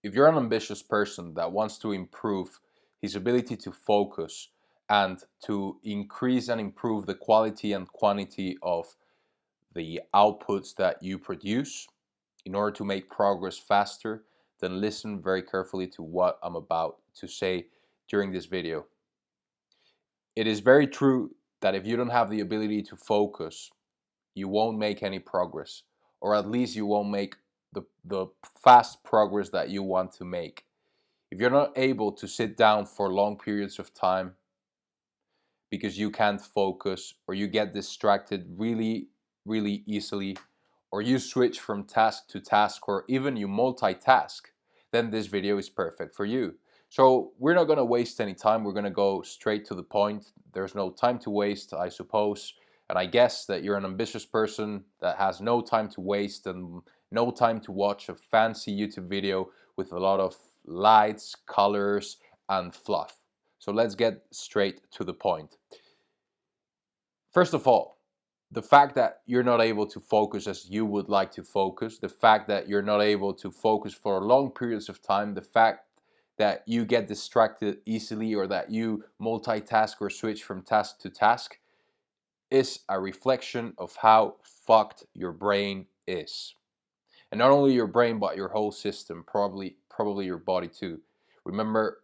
If you're an ambitious person that wants to improve his ability to focus and to increase and improve the quality and quantity of the outputs that you produce in order to make progress faster, then listen very carefully to what I'm about to say during this video. It is very true that if you don't have the ability to focus, you won't make any progress, or at least you won't make the fast progress that you want to make. If you're not able to sit down for long periods of time because you can't focus, or you get distracted really easily, or you switch from task to task, or even you multitask, then this video is perfect for you. So we're not going to waste any time. We're going to go straight to the point. There's no time to waste, I suppose. And I guess that you're an ambitious person that has no time to waste and no time to watch a fancy YouTube video with a lot of lights, colors, and fluff. So let's get straight to the point. First of all, the fact that you're not able to focus as you would like to focus, the fact that you're not able to focus for long periods of time, the fact that you get distracted easily, or that you multitask or switch from task to task, is a reflection of how fucked your brain is. And not only your brain, but your whole system, probably your body too. Remember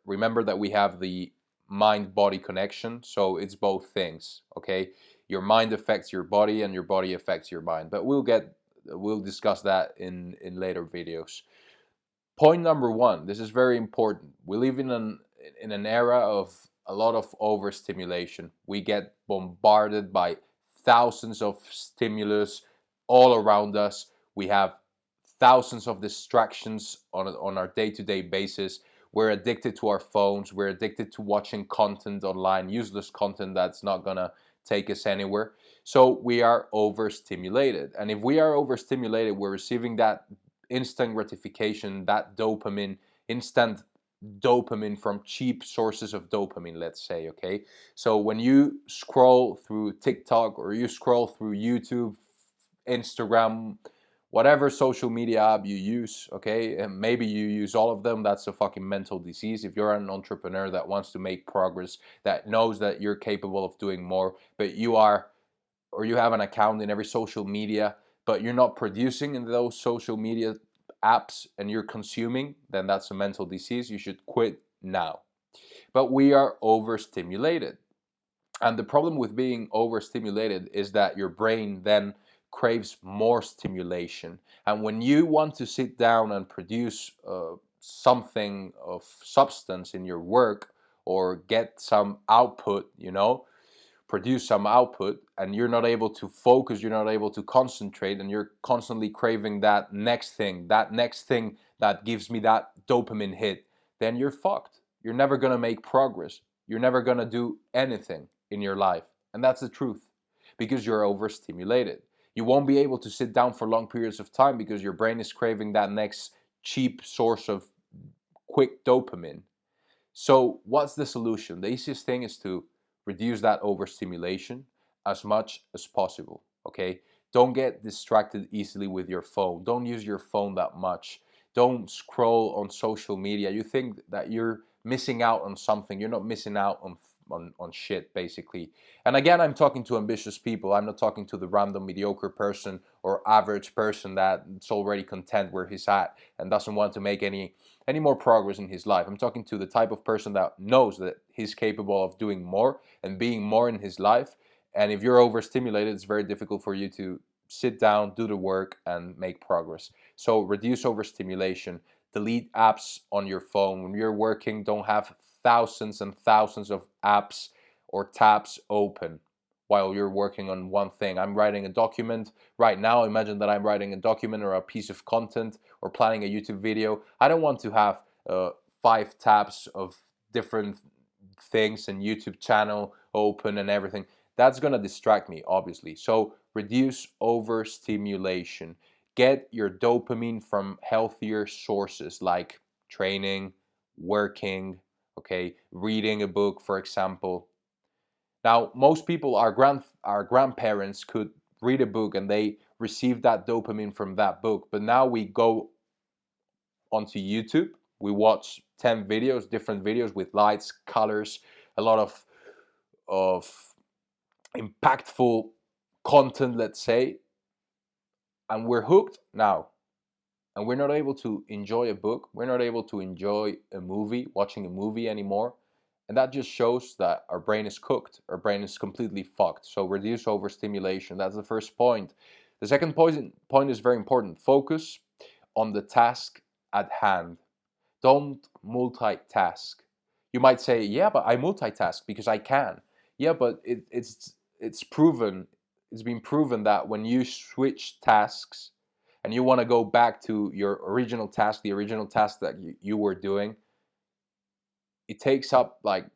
that we have the mind body connection, so it's both things, okay? Your mind affects your body and your body affects your mind, but we'll discuss that in later videos. Point number one, this is very important. We live in an era of a lot of overstimulation. We get bombarded by thousands of stimulus all around us. We have thousands of distractions on our day-to-day basis. We're addicted to our phones. We're addicted to watching content online, useless content that's not gonna take us anywhere. So we are overstimulated. And if we are overstimulated, we're receiving that instant gratification, that dopamine, instant dopamine from cheap sources of dopamine, let's say, okay? So when you scroll through TikTok, or you scroll through YouTube, Instagram, whatever social media app you use, okay, and maybe you use all of them, that's a fucking mental disease. If you're an entrepreneur that wants to make progress, that knows that you're capable of doing more, but you are, or you have an account in every social media, but you're not producing in those social media apps and you're consuming, then that's a mental disease. You should quit now. But we are overstimulated. And the problem with being overstimulated is that your brain then craves more stimulation. And when you want to sit down and produce something of substance in your work, or get some output, produce some output, and you're not able to focus, you're not able to concentrate, and you're constantly craving that next thing that gives me that dopamine hit, then you're fucked. You're never going to make progress. You're never going to do anything in your life. And that's the truth, because you're overstimulated. You won't be able to sit down for long periods of time because your brain is craving that next cheap source of quick dopamine. So what's the solution? The easiest thing is to reduce that overstimulation as much as possible, okay? Don't get distracted easily with your phone. Don't use your phone that much. Don't scroll on social media. You think that you're missing out on something. You're not missing out on shit, basically. And again, I'm talking to ambitious people. I'm not talking to the random mediocre person or average person that's already content where he's at and doesn't want to make any more progress in his life. I'm talking to the type of person that knows that he's capable of doing more and being more in his life. And if you're overstimulated, it's very difficult for you to sit down, do the work, and make progress. So reduce overstimulation. Delete apps on your phone. When you're working, don't have thousands and thousands of apps or tabs open while you're working on one thing. I'm writing a document right now. Imagine that I'm writing a document or a piece of content or planning a YouTube video. I don't want to have 5 tabs of different things and YouTube channel open and everything. That's going to distract me, obviously. So reduce overstimulation. Get your dopamine from healthier sources like training, working, okay, reading a book, for example. Now, most people, our grandparents could read a book and they receive that dopamine from that book. But now we go onto YouTube We watch 10 videos, different videos with lights, colors, a lot of impactful content, let's say, and we're hooked now. And we're not able to enjoy a book. We're not able to enjoy a movie, watching a movie anymore. And that just shows that our brain is cooked. Our brain is completely fucked. So reduce overstimulation. That's the first point. The second point is very important. Focus on the task at hand. Don't multitask. You might say, yeah, but I multitask because I can. Yeah, but it's proven, it's been proven that when you switch tasks and you want to go back to your original task, the original task that you were doing, it takes up like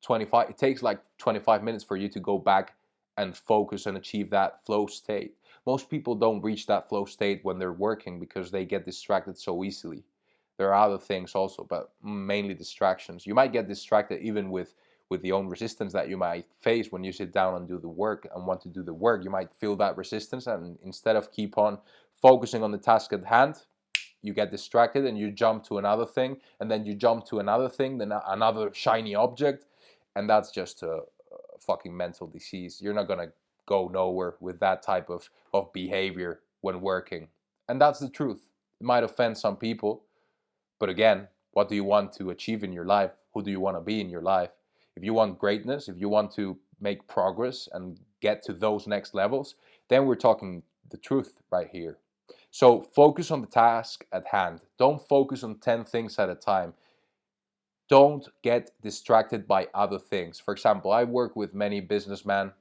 25, it takes like 25 minutes for you to go back and focus and achieve that flow state. Most people don't reach that flow state when they're working because they get distracted so easily. There are other things also, but mainly distractions. You might get distracted even with the own resistance that you might face when you sit down and do the work and want to do the work. You might feel that resistance, and instead of keep on focusing on the task at hand, you get distracted and you jump to another thing, and then you jump to another thing, then another shiny object, and that's just a fucking mental disease. You're not gonna go nowhere with that type of behavior when working. And that's the truth. It might offend some people, but again, what do you want to achieve in your life? Who do you want to be in your life? If you want greatness, if you want to make progress and get to those next levels, then we're talking the truth right here. So focus on the task at hand. Don't focus on 10 things at a time. Don't get distracted by other things. For example, I work with many businessmen,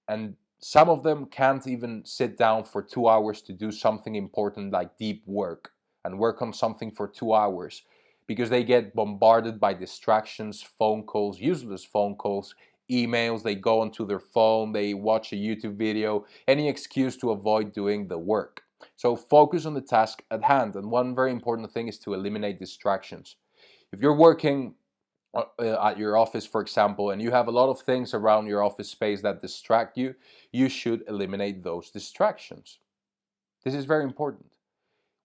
and some of them can't even sit down for 2 hours to do something important like deep work and work on something for 2 hours because they get bombarded by distractions, phone calls, useless phone calls, emails. They go onto their phone, they watch a YouTube video, any excuse to avoid doing the work. So focus on the task at hand. And one very important thing is to eliminate distractions. If you're working at your office, for example, and you have a lot of things around your office space that distract you, you should eliminate those distractions. This is very important.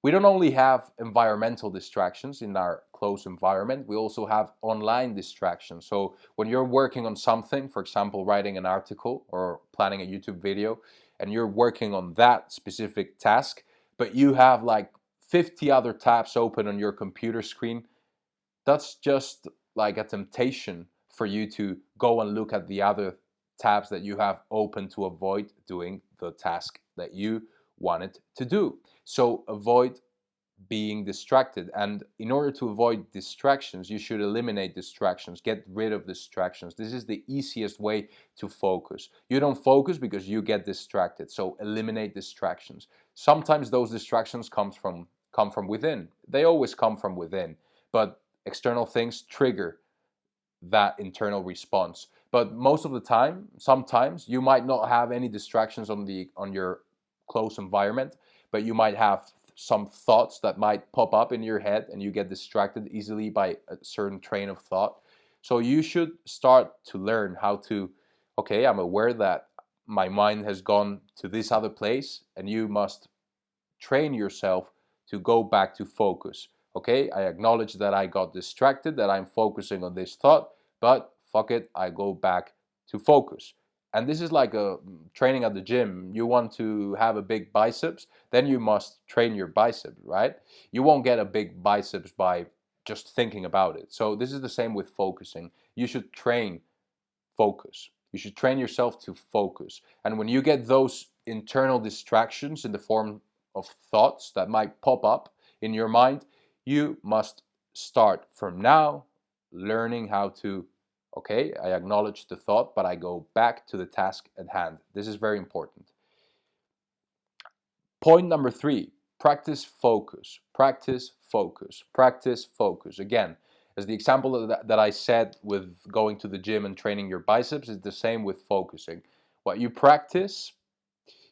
We don't only have environmental distractions in our close environment, we also have online distractions. So when you're working on something, for example, writing an article or planning a YouTube video, and you're working on that specific task, but you have like 50 other tabs open on your computer screen, that's just like a temptation for you to go and look at the other tabs that you have open to avoid doing the task that you wanted to do. So avoid being distracted. And in order to avoid distractions, you should eliminate distractions, get rid of distractions. This is the easiest way to focus. You don't focus because you get distracted. So eliminate distractions. Sometimes those distractions come from within. They always come from within. But external things trigger that internal response. But most of the time, sometimes you might not have any distractions on your close environment, but you might have some thoughts that might pop up in your head and you get distracted easily by a certain train of thought. So you should start to learn how to, okay, I'm aware that my mind has gone to this other place, and you must train yourself to go back to focus. Okay, I acknowledge that I got distracted, that I'm focusing on this thought, but fuck it, I go back to focus. And this is like a training at the gym. You want to have a big biceps, then you must train your biceps, right? You won't get a big biceps by just thinking about it. So this is the same with focusing. You should train focus. You should train yourself to focus. And when you get those internal distractions in the form of thoughts that might pop up in your mind, you must start from now learning how to, okay, I acknowledge the thought, but I go back to the task at hand. This is very important. Point number 3, practice focus. Practice focus. Practice focus. Again, as the example that I said with going to the gym and training your biceps is the same with focusing. What you practice,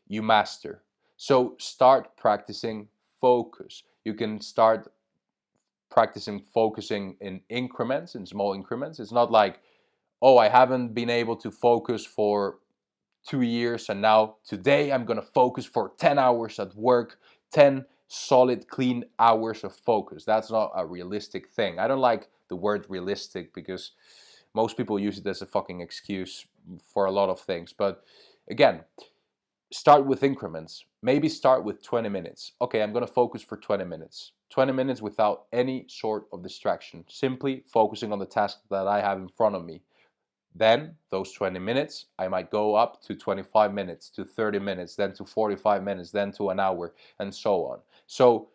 you master. So start practicing focus. You can start practicing focusing in increments, in small increments. It's not like, oh, I haven't been able to focus for 2 years, and now today I'm going to focus for 10 hours at work, 10 solid, clean hours of focus. That's not a realistic thing. I don't like the word realistic because most people use it as a fucking excuse for a lot of things. But again, start with increments. Maybe start with 20 minutes. Okay, I'm going to focus for 20 minutes. 20 minutes without any sort of distraction, simply focusing on the task that I have in front of me. Then, those 20 minutes, I might go up to 25 minutes, to 30 minutes, then to 45 minutes, then to an hour, and so on. So,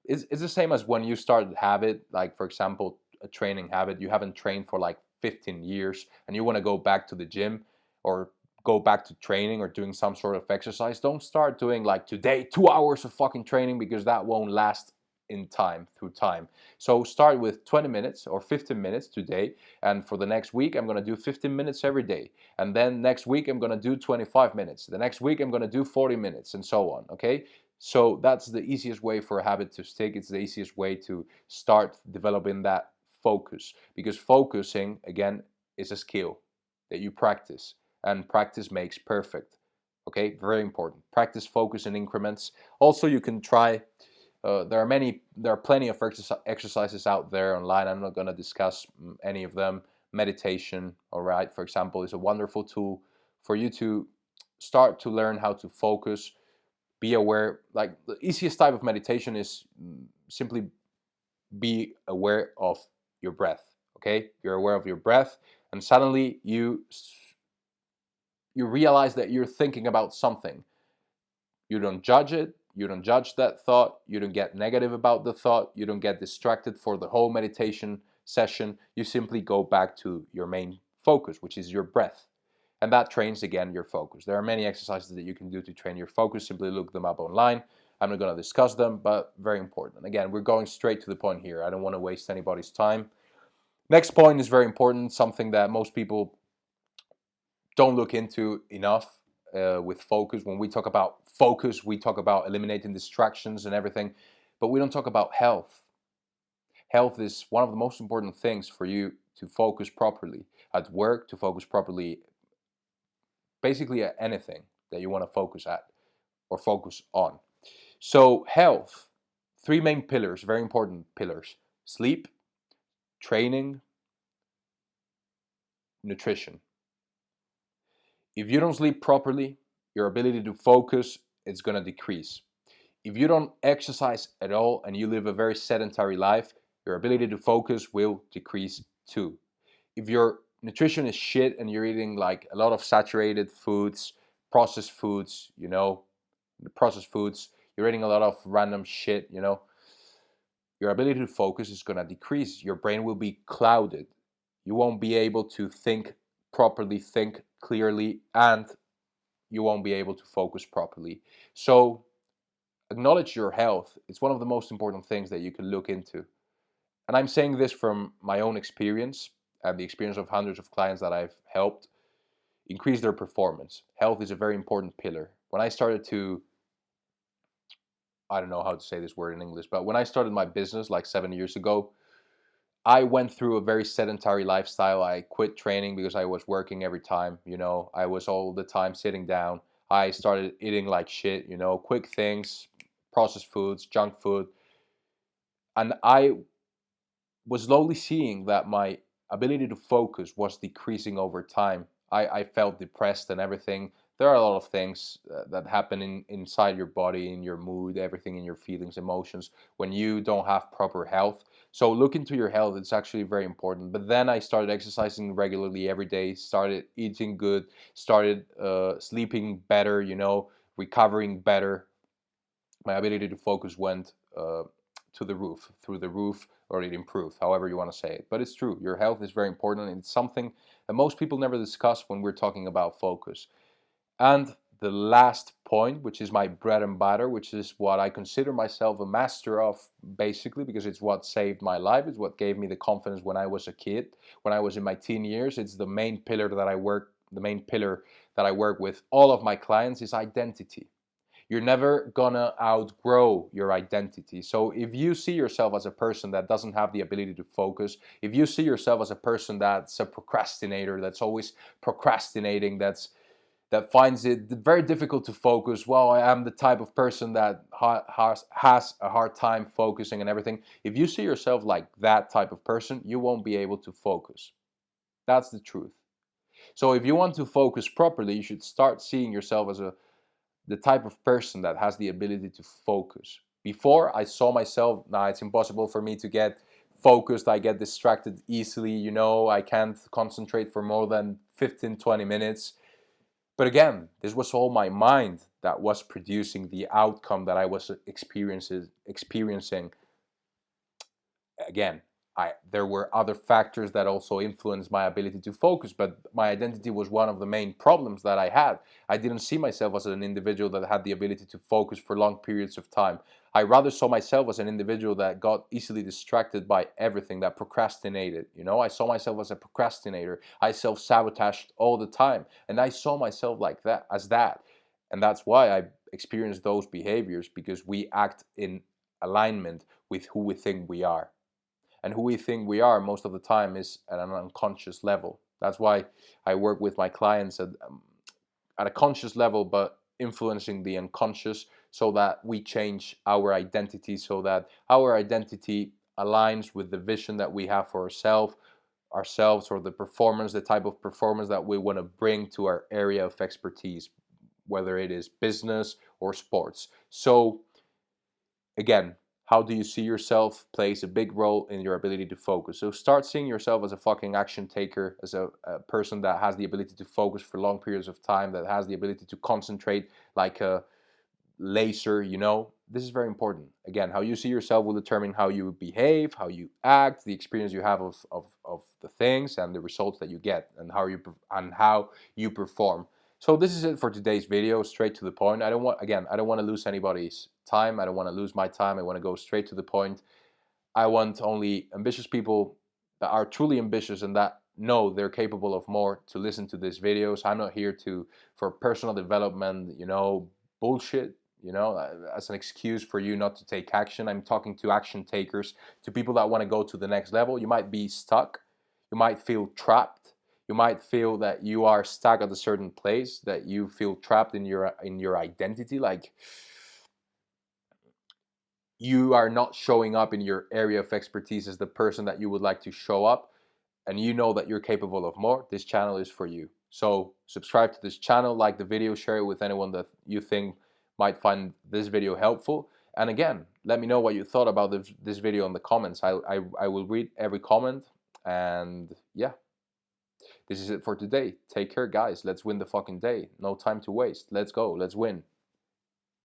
it's the same as when you start a habit, like for example, a training habit. You haven't trained for like 15 years and you want to go back to the gym or go back to training or doing some sort of exercise. Don't start doing like today 2 hours of fucking training, because that won't last in time, through time. So start with 20 minutes or 15 minutes today, and for the next week I'm going to do 15 minutes every day, and then next week I'm going to do 25 minutes, the next week I'm going to do 40 minutes, and so on. Okay, so that's the easiest way for a habit to stick. It's the easiest way to start developing that focus, because focusing, again, is a skill that you practice, and practice makes perfect. Okay, very important. Practice focus in increments. Also, you can try, there are plenty of exercises out there online. I'm not going to discuss any of them. Meditation, all right, for example, is a wonderful tool for you to start to learn how to focus, be aware. Like, the easiest type of meditation is simply be aware of your breath. Okay, you're aware of your breath, and suddenly you realize that you're thinking about something. You don't judge it. You don't judge that thought. You don't get negative about the thought. You don't get distracted for the whole meditation session. You simply go back to your main focus, which is your breath. And that trains, again, your focus. There are many exercises that you can do to train your focus. Simply look them up online. I'm not going to discuss them, but very important. Again, we're going straight to the point here. I don't want to waste anybody's time. Next point is very important, something that most people don't look into enough with focus. When we talk about focus, we talk about eliminating distractions and everything, but we don't talk about health. Health is one of the most important things for you to focus properly at work, to focus properly, basically at anything that you want to focus at or focus on. So health, three main pillars, very important pillars: sleep, training, nutrition. If you don't sleep properly, your ability to focus is going to decrease. If you don't exercise at all and you live a very sedentary life, your ability to focus will decrease too. If your nutrition is shit and you're eating like a lot of saturated foods, processed foods, you're eating a lot of random shit, your ability to focus is going to decrease. Your brain will be clouded. You won't be able to think properly, think clearly, and you won't be able to focus properly. So acknowledge your health. It's one of the most important things that you can look into. And I'm saying this from my own experience and the experience of hundreds of clients that I've helped increase their performance. Health is a very important pillar. When I started to, I don't know how to say this word in English, but when I started my business like 7 years ago, I went through a very sedentary lifestyle. I quit training because I was working every time, I was all the time sitting down. I started eating like shit, quick things, processed foods, junk food. And I was slowly seeing that my ability to focus was decreasing over time. I felt depressed and everything. There are a lot of things that happen inside your body, in your mood, everything in your feelings, emotions, when you don't have proper health. So look into your health. It's actually very important. But then I started exercising regularly every day, started eating good, started sleeping better, recovering better. My ability to focus went through the roof, or it improved, however you want to say it. But it's true, your health is very important, and it's something that most people never discuss when we're talking about focus. And the last point, which is my bread and butter, which is what I consider myself a master of, basically, because it's what saved my life. It's what gave me the confidence when I was a kid, when I was in my teen years. It's the main pillar that I work with all of my clients, is identity. You're never gonna outgrow your identity. So if you see yourself as a person that doesn't have the ability to focus, if you see yourself as a person that's a procrastinator, that's always procrastinating, that's that finds it very difficult to focus. Well, I am the type of person that has a hard time focusing and everything. If you see yourself like that type of person, you won't be able to focus. That's the truth. So if you want to focus properly, you should start seeing yourself as the type of person that has the ability to focus. Before, I saw myself, nah, it's impossible for me to get focused. I get distracted easily, I can't concentrate for more than 15, 20 minutes. But again, this was all my mind that was producing the outcome that I was experiencing. Again, there were other factors that also influenced my ability to focus, but my identity was one of the main problems that I had. I didn't see myself as an individual that had the ability to focus for long periods of time. I rather saw myself as an individual that got easily distracted by everything, that procrastinated. I saw myself as a procrastinator. I self-sabotaged all the time, and I saw myself like that, as that. And that's why I experienced those behaviors, because we act in alignment with who we think we are. And who we think we are most of the time is at an unconscious level. That's why I work with my clients at a conscious level, but influencing the unconscious, so that we change our identity, so that our identity aligns with the vision that we have for ourselves, or the type of performance that we want to bring to our area of expertise, whether it is business or sports. So again, how do you see yourself plays a big role in your ability to focus. So start seeing yourself as a fucking action taker, as a person that has the ability to focus for long periods of time, that has the ability to concentrate like a laser. This is very important. Again, how you see yourself will determine how you behave, how you act, the experience you have of the things, and the results that you get, and how you perform. So this is it for today's video, straight to the point. I don't want to lose anybody's time. I don't want to lose my time. I want to go straight to the point. I want only ambitious people that are truly ambitious and that know they're capable of more to listen to these videos. I'm not here for personal development, bullshit, as an excuse for you not to take action. I'm talking to action takers, to people that want to go to the next level. You might be stuck. You might feel trapped. You might feel that you are stuck at a certain place, that you feel trapped in your identity, like you are not showing up in your area of expertise as the person that you would like to show up, and you know that you're capable of more. This channel is for you. So subscribe to this channel, like the video, share it with anyone that you think might find this video helpful. And again, let me know what you thought about this video in the comments. I will read every comment. And yeah, this is it for today. Take care, guys. Let's win the fucking day. No time to waste. Let's go. Let's win.